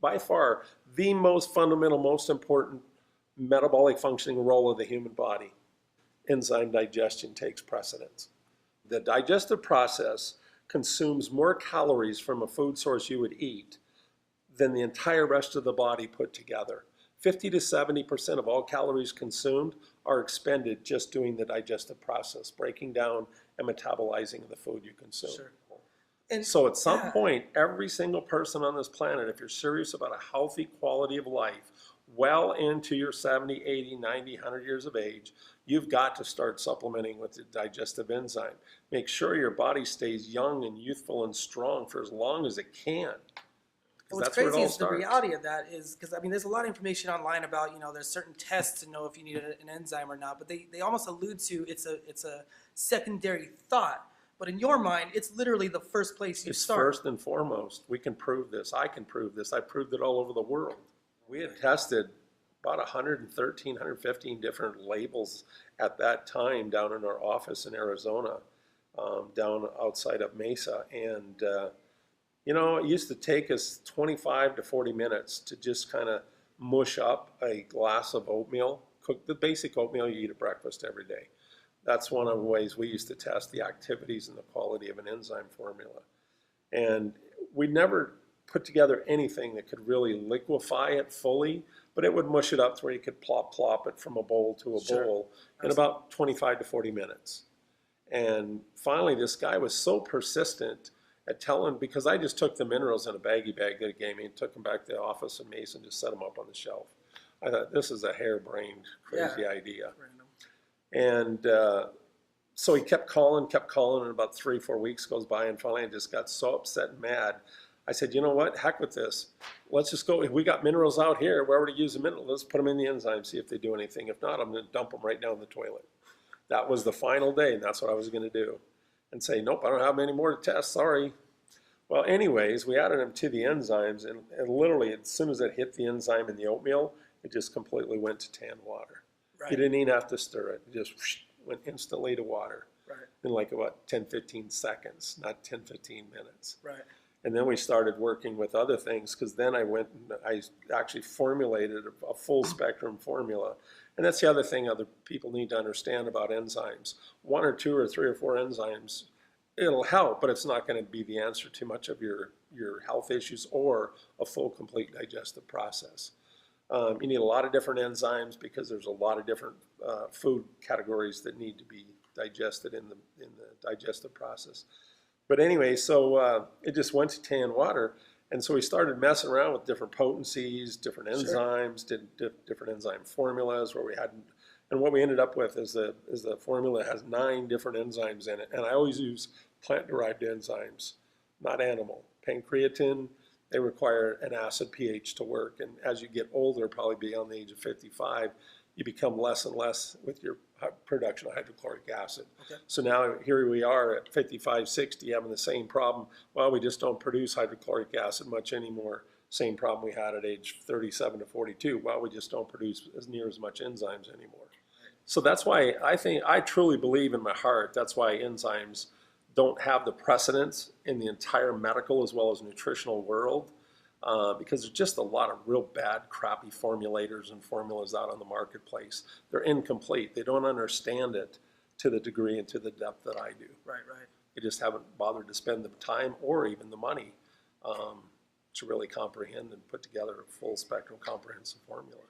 by far the most fundamental, most important metabolic functioning role of the human body. Enzyme digestion takes precedence. The digestive process consumes more calories from a food source you would eat than the entire rest of the body put together. 50 to 70% of all calories consumed are expended just doing the digestive process, breaking down and metabolizing the food you consume. Sure. And So at some point, every single person on this planet, if you're serious about a healthy quality of life, well into your 70, 80, 90, 100 years of age, you've got to start supplementing with the digestive enzyme. Make sure your body stays young and youthful and strong for as long as it can. what's That's where it crazy all is the starts. reality of that is because I mean there's a lot of information online about there's certain tests to know if you need an enzyme or not, but they almost allude to it's a secondary thought. But in your mind, it's literally the first place you It's start. first and foremost. We can prove this. I can prove this. I proved it all over the world. We had tested about 113, 115 different labels at that time down in our office in Arizona, down outside of Mesa. And, it used to take us 25 to 40 minutes to just kind of mush up a glass of oatmeal, cook the basic oatmeal you eat at breakfast every day. That's one of the ways we used to test the activities and the quality of an enzyme formula. And we never put together anything that could really liquefy it fully, but it would mush it up to where you could plop it from a bowl to a Sure. bowl in about 25 to 40 minutes. And finally, this guy was so persistent at telling, because I just took the minerals in a baggie bag that he gave me and took them back to the office in Mason, just set them up on the shelf. I thought, this is a harebrained, crazy idea. Random. And so he kept calling, and about 3 or 4 weeks goes by, and finally I just got so upset and mad. I said, you know what, heck with this. Let's just go, if we got minerals out here, we're already using minerals, let's put them in the enzyme, see if they do anything. If not, I'm gonna dump them right down the toilet. That was the final day, and that's what I was gonna do. And say, nope, I don't have any more to test, sorry. Well, anyways, we added them to the enzymes, and literally as soon as it hit the enzyme in the oatmeal, it just completely went to tan water. Right. You didn't even have to stir it. It just went instantly to water Right. in like about 10, 15 seconds, not 10, 15 minutes. Right. And then we started working with other things, because then I went and I actually formulated a full spectrum formula. And that's the other thing other people need to understand about enzymes. 1 or 2 or 3 or 4 enzymes, it'll help, but it's not going to be the answer to much of your health issues or a full, complete digestive process. You need a lot of different enzymes because there's a lot of different food categories that need to be digested in the digestive process. But anyway, so it just went to tan water, and so we started messing around with different potencies, different enzymes, did different enzyme formulas where we had, and what we ended up with is the formula has 9 different enzymes in it, and I always use plant-derived enzymes, not animal. Pancreatin, they require an acid pH to work, and as you get older, probably beyond the age of 55, you become less and less with your production of hydrochloric acid. Okay. So now here we are at 55, 60, having the same problem. Well, we just don't produce hydrochloric acid much anymore. Same problem we had at age 37 to 42. Well, we just don't produce as near as much enzymes anymore. So that's why I truly believe in my heart, that's why enzymes don't have the precedence in the entire medical as well as nutritional world, because there's just a lot of real bad, crappy formulators and formulas out on the marketplace. They're incomplete. They don't understand it to the degree and to the depth that I do. Right. Right. They just haven't bothered to spend the time or even the money to really comprehend and put together a full spectrum comprehensive formula.